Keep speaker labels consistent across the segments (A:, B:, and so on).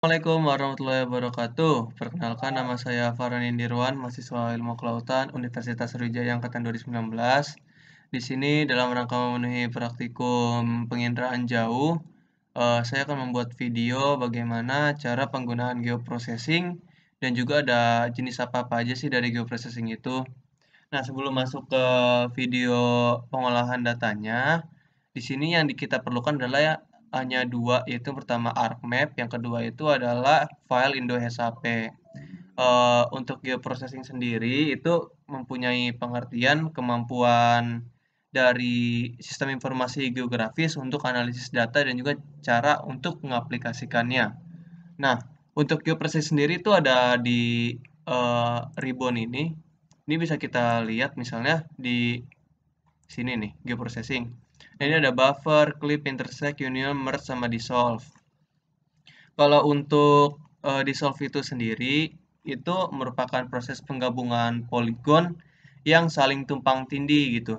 A: Assalamualaikum warahmatullahi wabarakatuh. Perkenalkan nama saya Farhan Indirwan, mahasiswa Ilmu Kelautan Universitas Sriwijaya Angkatan 2019. Di sini dalam rangka memenuhi praktikum penginderaan jauh, saya akan membuat video bagaimana cara penggunaan geoprocessing dan juga ada jenis apa-apa aja sih dari geoprocessing itu. Nah, sebelum masuk ke video pengolahan datanya, di sini yang kita perlukan adalah hanya dua, yaitu pertama ArcMap, yang kedua itu adalah file IndoHSAP. Untuk geoprocessing sendiri itu mempunyai pengertian kemampuan dari sistem informasi geografis untuk analisis data dan juga cara untuk mengaplikasikannya. Nah, untuk geoprocessing sendiri itu ada di ribbon ini. Ini bisa kita lihat misalnya di sini nih, geoprocessing. Nah, ini ada buffer, clip, intersect, union, merge, sama dissolve. Kalau untuk dissolve itu sendiri, itu merupakan proses penggabungan poligon yang saling tumpang tindih gitu.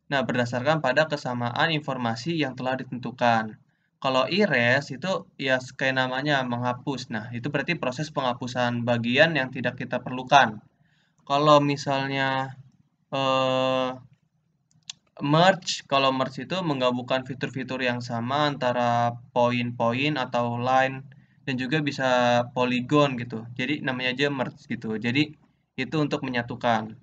A: Nah, berdasarkan pada kesamaan informasi yang telah ditentukan. Kalau erase itu ya kayak namanya menghapus. Nah, itu berarti proses penghapusan bagian yang tidak kita perlukan. Kalau misalnya eh, merge, kalau merge itu menggabungkan fitur-fitur yang sama antara poin-poin atau line dan juga bisa polygon gitu. Jadi namanya aja merge gitu. Jadi itu untuk menyatukan.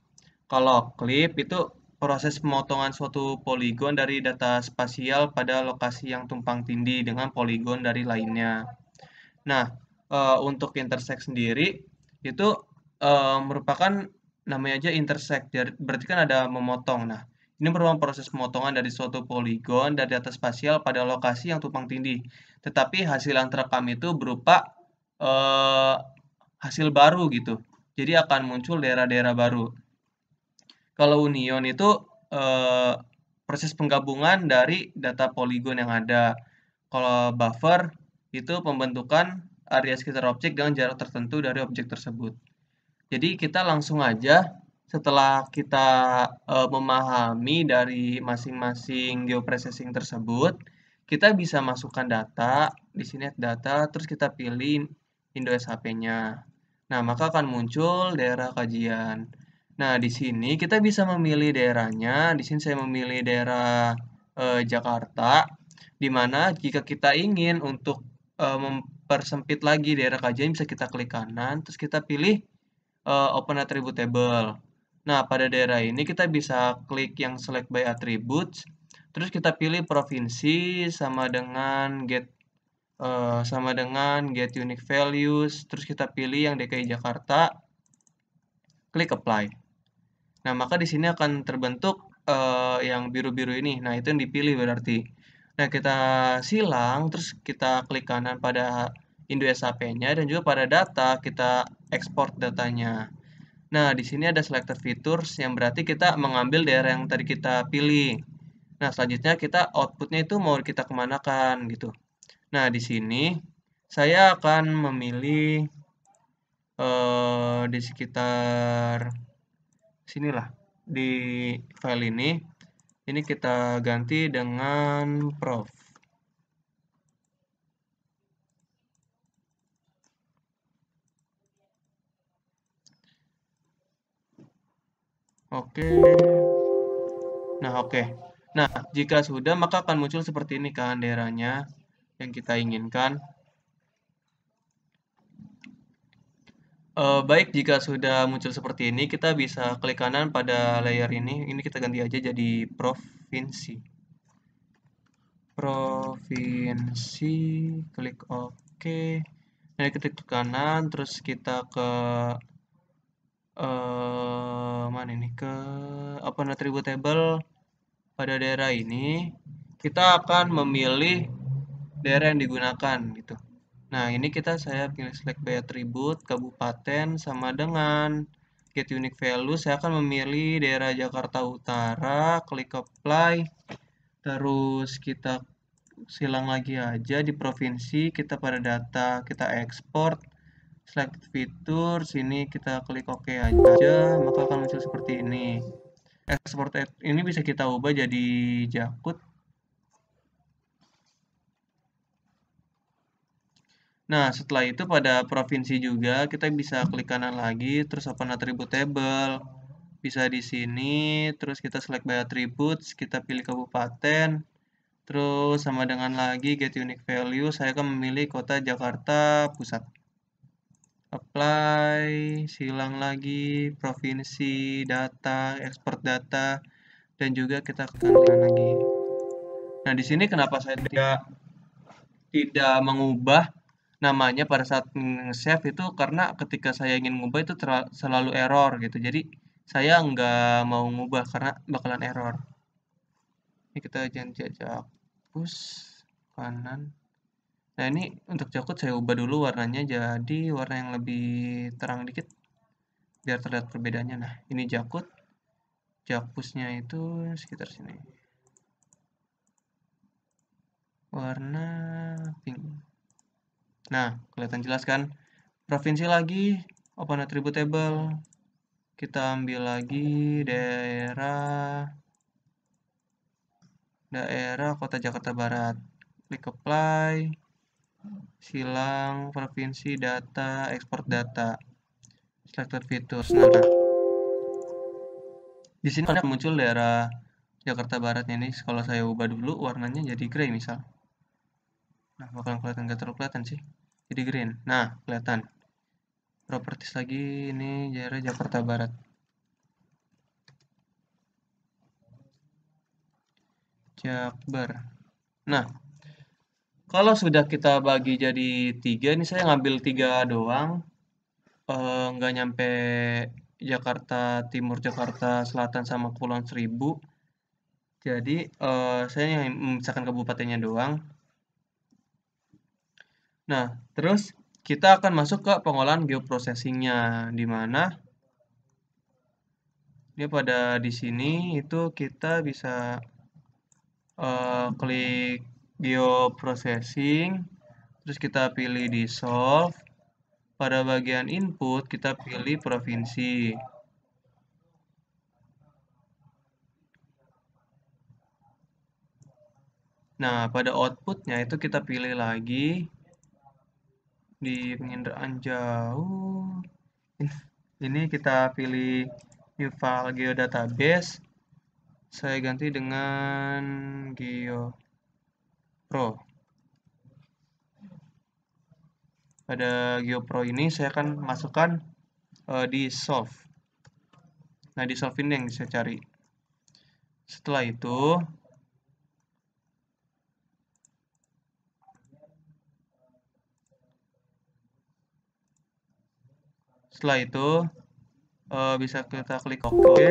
A: Kalau clip itu proses pemotongan suatu poligon dari data spasial pada lokasi yang tumpang tindih dengan poligon dari lainnya. Nah, untuk intersect sendiri itu merupakan namanya aja intersect, berarti kan ada memotong. Nah, ini merupakan proses pemotongan dari suatu poligon dari data spasial pada lokasi yang tumpang tindih. Tetapi hasil yang terekam itu berupa eh, hasil baru gitu. Jadi akan muncul daerah-daerah baru. Kalau union itu eh, proses penggabungan dari data poligon yang ada. Kalau buffer itu pembentukan area sekitar objek dengan jarak tertentu dari objek tersebut. Jadi kita langsung aja setelah kita memahami dari masing-masing geoprocessing tersebut, kita bisa masukkan data, di sini data, terus kita pilih Indo SHP-nya. Nah, maka akan muncul daerah kajian. Nah, di sini kita bisa memilih daerahnya. Di sini saya memilih daerah Jakarta, di mana jika kita ingin untuk mempersempit lagi daerah kajian, bisa kita klik kanan, terus kita pilih Open Attribute Table. Nah, pada daerah ini kita bisa klik yang Select by Attributes, terus kita pilih provinsi sama dengan Get Unique Values, terus kita pilih yang DKI Jakarta, klik Apply. Nah, maka di sini akan terbentuk yang biru-biru ini. Nah, itu yang dipilih berarti. Nah, kita silang, terus kita klik kanan pada Indo SAP-nya dan juga pada data kita ekspor datanya. Nah, di sini ada selector features yang berarti kita mengambil daerah yang tadi kita pilih. Nah, selanjutnya kita outputnya itu mau kita kemanakan gitu. Nah, di sini saya akan memilih di sekitar sinilah di file ini kita ganti dengan prof. Oke. Nah, oke. Nah, jika sudah maka akan muncul seperti ini kan daerahnya yang kita inginkan. Baik, jika sudah muncul seperti ini, kita bisa klik kanan pada layer ini. Ini kita ganti aja jadi provinsi. Provinsi, klik OK. Nah, kita klik kanan, terus kita ke mana ini? Ke Open Attribute Table. Pada daerah ini, kita akan memilih daerah yang digunakan gitu. Nah, ini saya pilih select by attribute, kabupaten, sama dengan get unique value. Saya akan memilih daerah Jakarta Utara, klik apply, terus kita silang lagi aja di provinsi, kita pada data, kita export, select fitur, sini kita klik OK aja, maka akan muncul seperti ini. Export ini bisa kita ubah jadi Jakut. Nah, setelah itu pada provinsi juga kita bisa klik kanan lagi, terus open attribute table. Bisa di sini, terus kita select by attributes, kita pilih kabupaten, terus sama dengan lagi get unique value, saya akan memilih kota Jakarta Pusat. Apply, silang lagi, provinsi, data, export data, dan juga kita tekan lagi. Nah, di sini kenapa saya tidak mengubah namanya pada saat save itu karena ketika saya ingin mengubah itu selalu error gitu. Jadi saya nggak mau ngubah karena bakalan error. Ini kita jajak push kanan. Nah, ini untuk jakut saya ubah dulu warnanya jadi warna yang lebih terang dikit biar terlihat perbedaannya. Nah, ini jakut, jakpusnya itu sekitar sini. Warna pink. Nah, kelihatan jelas kan? Provinsi lagi, open attribute table. Kita ambil lagi daerah Kota Jakarta Barat. Klik apply, silang, provinsi, data, export data, selected features. Nah, di sini akan muncul daerah Jakarta Baratnya ini. Kalau saya ubah dulu warnanya jadi grey misal. Nah, bakalan kelihatan, nggak terlalu kelihatan sih. Jadi green. Nah, kelihatan. Properties lagi, ini daerah Jakarta Barat. Jakbar. Nah, kalau sudah kita bagi jadi 3, ini saya ngambil 3 doang. Nggak nyampe Jakarta Timur, Jakarta Selatan, sama Kepulauan Seribu. Jadi, saya yang memisahkan kabupatennya doang. Nah, terus kita akan masuk ke pengolahan geoprocessing-nya, di mana dia pada di sini itu kita bisa klik geoprocessing, terus kita pilih dissolve. Pada bagian input kita pilih provinsi. Nah, pada outputnya itu kita pilih lagi di penginderaan jauh. Ini kita pilih new file geodatabase. Saya ganti dengan GeoPro. Pada GeoPro ini saya akan masukkan dissolve. Nah, dissolve ini yang saya cari. Setelah itu bisa kita klik OK.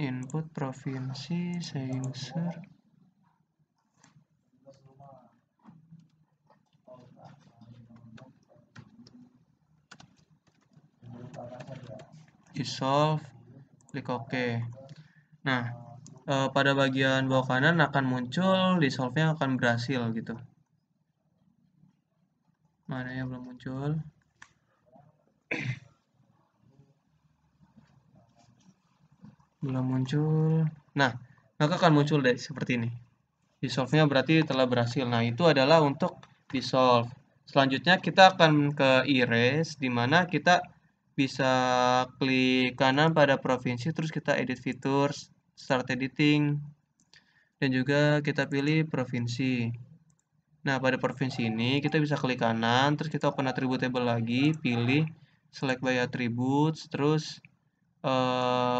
A: Input provinsi, saya insert. Dissolve, klik OK. Nah, pada bagian bawah kanan akan muncul dissolve-nya akan berhasil gitu. Mana yang belum muncul? Belum muncul. Nah, maka akan muncul deh seperti ini. Dissolve-nya berarti telah berhasil. Nah, itu adalah untuk dissolve. Selanjutnya kita akan ke erase, di mana kita bisa klik kanan pada provinsi, terus kita edit features, start editing, dan juga kita pilih provinsi. Nah, pada provinsi ini kita bisa klik kanan, terus kita open attribute table lagi, pilih select by attributes, terus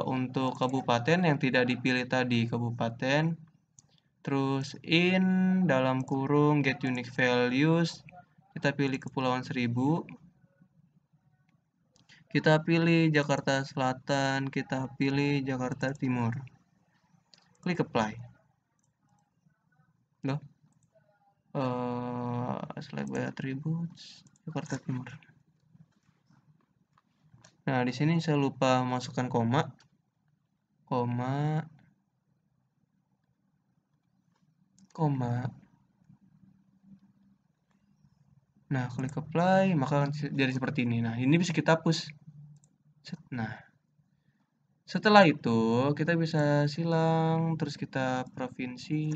A: untuk kabupaten yang tidak dipilih tadi, kabupaten, terus in dalam kurung get unique values, kita pilih Kepulauan Seribu, kita pilih Jakarta Selatan, kita pilih Jakarta Timur, klik apply. Loh, select by attributes Jakarta Timur. Nah, di sini saya lupa masukkan koma. Nah, klik apply, maka jadi seperti ini. Nah, ini bisa kita hapus. Nah, setelah itu kita bisa silang, terus kita provinsi.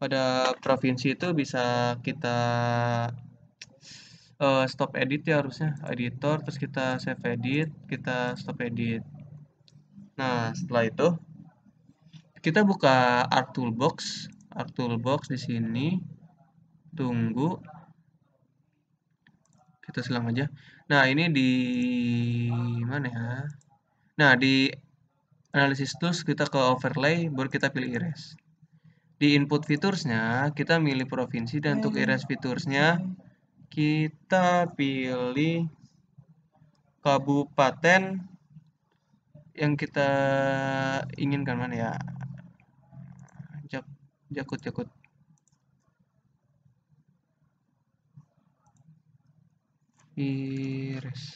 A: Pada provinsi itu bisa kita stop edit ya harusnya, editor, terus kita save edit, kita stop edit. Nah, setelah itu kita buka Arc Toolbox di sini, tunggu, kita silang aja. Nah, ini di mana ya? Nah, di Analysis Tools kita ke Overlay, baru kita pilih Erase. Di Input Features-nya, kita milih provinsi, dan untuk Erase Features-nya, kita pilih kabupaten yang kita inginkan mana ya? Jakut. Erase.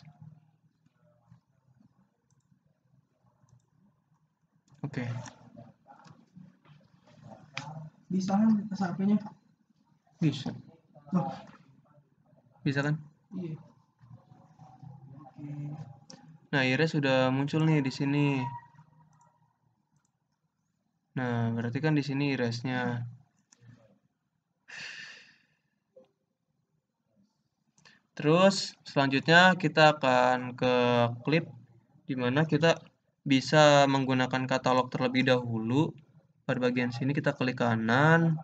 A: Oke.
B: Bisa kan tas HP-nya?
A: Bisa.
B: Loh,
A: Bisa kan?
B: iya.
A: Nah, Erase sudah muncul nih di sini. Nah, berarti kan di sini Erase-nya. Terus selanjutnya kita akan ke clip, di mana kita bisa menggunakan katalog terlebih dahulu. Pada bagian sini kita klik kanan,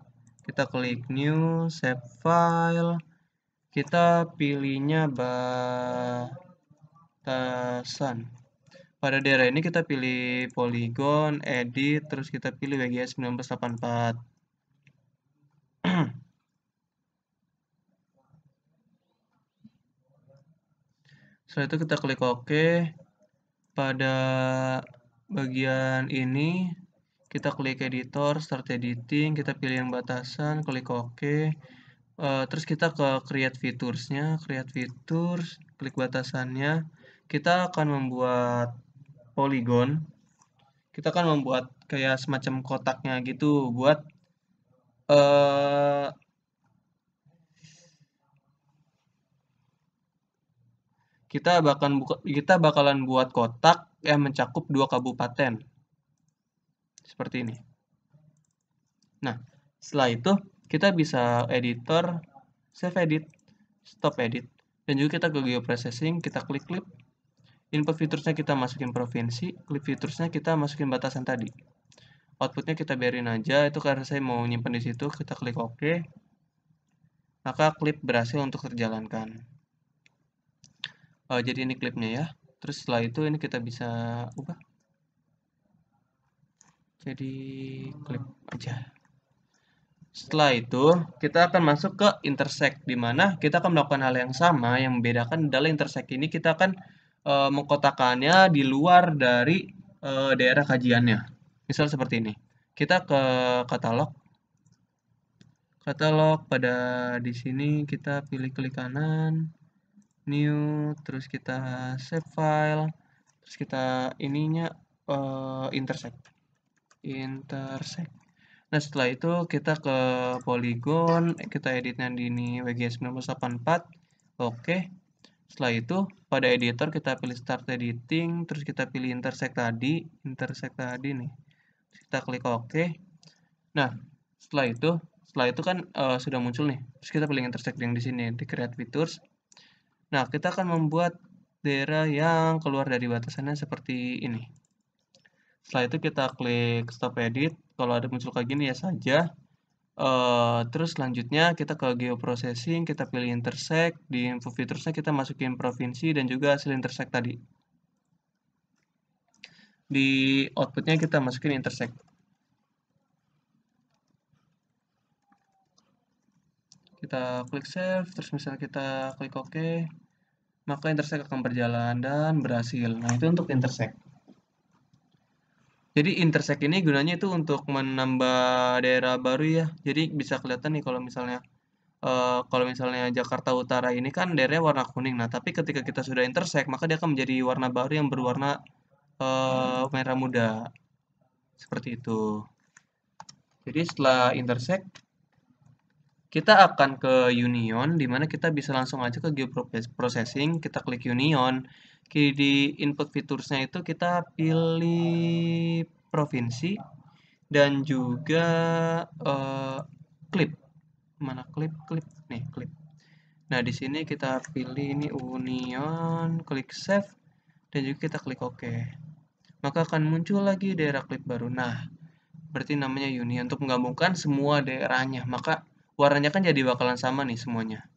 A: kita klik new, save file, kita pilihnya batasan. Pada daerah ini kita pilih polygon, edit, terus kita pilih WGS 1984. Setelah itu kita klik OK. Pada bagian ini kita klik editor, start editing, kita pilih yang batasan, klik OK. Terus kita ke create features-nya, create features, klik batasannya. Kita akan membuat polygon. Kita akan membuat kayak semacam kotaknya gitu buat kita bakalan buat kotak yang mencakup 2 kabupaten. Seperti ini. Nah, setelah itu kita bisa editor, save edit, stop edit, dan juga kita ke geoprocessing, kita klik clip. Input featuresnya kita masukin provinsi, clip featuresnya kita masukin batasan tadi. Outputnya kita biarin aja, itu karena saya mau nyimpan di situ, kita klik OK. Maka clip berhasil untuk terjalankan. Jadi ini klipnya ya. Terus setelah itu ini kita bisa ubah. Jadi klip aja. Setelah itu, kita akan masuk ke intersect, di mana kita akan melakukan hal yang sama. Yang membedakan adalah intersect ini kita akan mengkotakannya di luar dari daerah kajiannya. Misal seperti ini. Kita ke katalog. Pada di sini kita pilih klik kanan, new, terus kita save file, terus kita ininya intersect. Nah, setelah itu kita ke polygon, kita editnya di ini WGS 1984. Oke. Setelah itu pada editor kita pilih start editing, terus kita pilih intersect tadi nih. Kita klik OK. Nah, setelah itu kan sudah muncul nih. Terus kita pilih intersect yang di sini di create features. Nah, kita akan membuat daerah yang keluar dari batasannya seperti ini. Setelah itu kita klik stop edit. Kalau ada muncul kayak gini ya saja. Terus selanjutnya kita ke geoprocessing, kita pilih intersect, di info featuresnya kita masukin provinsi dan juga hasil intersect tadi. Di outputnya kita masukin intersect. Kita klik save, terus misalnya kita klik OK, maka intersect akan berjalan dan berhasil. Nah, itu untuk intersect. Jadi intersect ini gunanya itu untuk menambah daerah baru ya. Jadi bisa kelihatan nih kalau misalnya Jakarta Utara ini kan daerahnya warna kuning. Nah, tapi ketika kita sudah intersect, maka dia akan menjadi warna baru yang berwarna merah muda. Seperti itu. Jadi setelah intersect, kita akan ke union, di mana kita bisa langsung aja ke geoprocessing, kita klik union. Di input featuresnya itu kita pilih provinsi dan juga clip. Mana clip? Clip. Nih, clip. Nah, di sini kita pilih ini union, klik save, dan juga kita klik OK. Maka akan muncul lagi daerah klip baru. Nah, berarti namanya union untuk menggabungkan semua daerahnya. Maka warnanya kan jadi bakalan sama nih semuanya.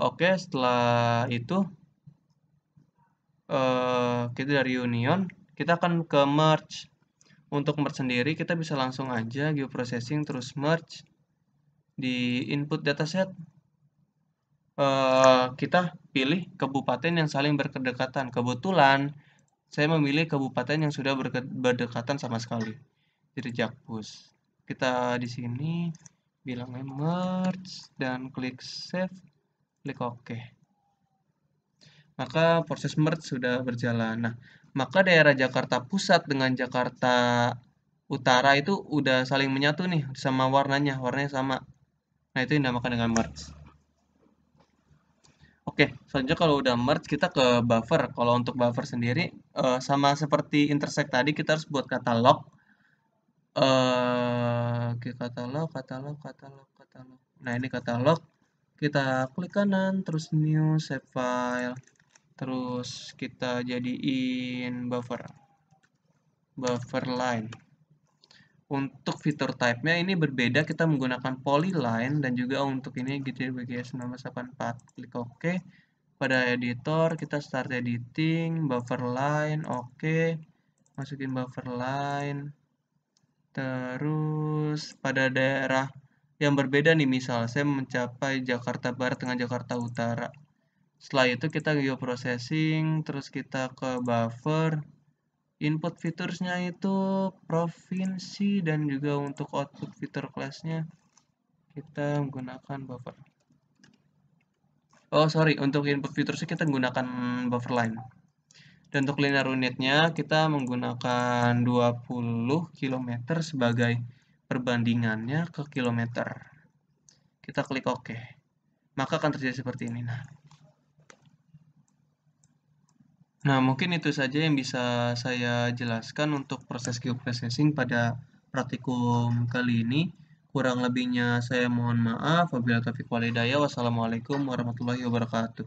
A: Oke, setelah itu kita dari union, kita akan ke merge. Untuk merge sendiri kita bisa langsung aja geoprocessing terus merge di input dataset. Kita pilih kabupaten yang saling berdekatan. Kebetulan saya memilih kabupaten yang sudah berdekatan sama sekali. Jadi Jakpus. Kita di sini bilang merge dan klik save, klik OK. Maka proses merge sudah berjalan. Nah, maka daerah Jakarta Pusat dengan Jakarta Utara itu udah saling menyatu nih sama warnanya sama. Nah, itu yang dinamakan dengan merge. Oke, selanjutnya kalau udah merge kita ke buffer. Kalau untuk buffer sendiri sama seperti intersect tadi kita harus buat katalog. Oke, katalog. Nah, ini katalog. Kita klik kanan, terus new, save file. Terus kita jadiin buffer line. Untuk fitur type-nya ini berbeda, kita menggunakan polyline dan juga untuk ini GTBGS 1984. Klik OK. Pada editor kita start editing, buffer line, OK. Masukin buffer line. Terus pada daerah yang berbeda nih, misal saya mencapai Jakarta Barat dengan Jakarta Utara. Setelah itu kita geoprocessing, terus kita ke buffer. Input featuresnya itu provinsi dan juga untuk output fitur class-nya kita menggunakan buffer. Oh sorry, untuk input featuresnya kita menggunakan buffer line. Dan untuk linear unitnya kita menggunakan 20 km sebagai perbandingannya ke kilometer. Kita klik OK. Maka akan terjadi seperti ini. Nah, mungkin itu saja yang bisa saya jelaskan untuk proses geoprocessing pada praktikum kali ini. Kurang lebihnya saya mohon maaf. Wabillahi taufiq walhidayah. Wassalamualaikum warahmatullahi wabarakatuh.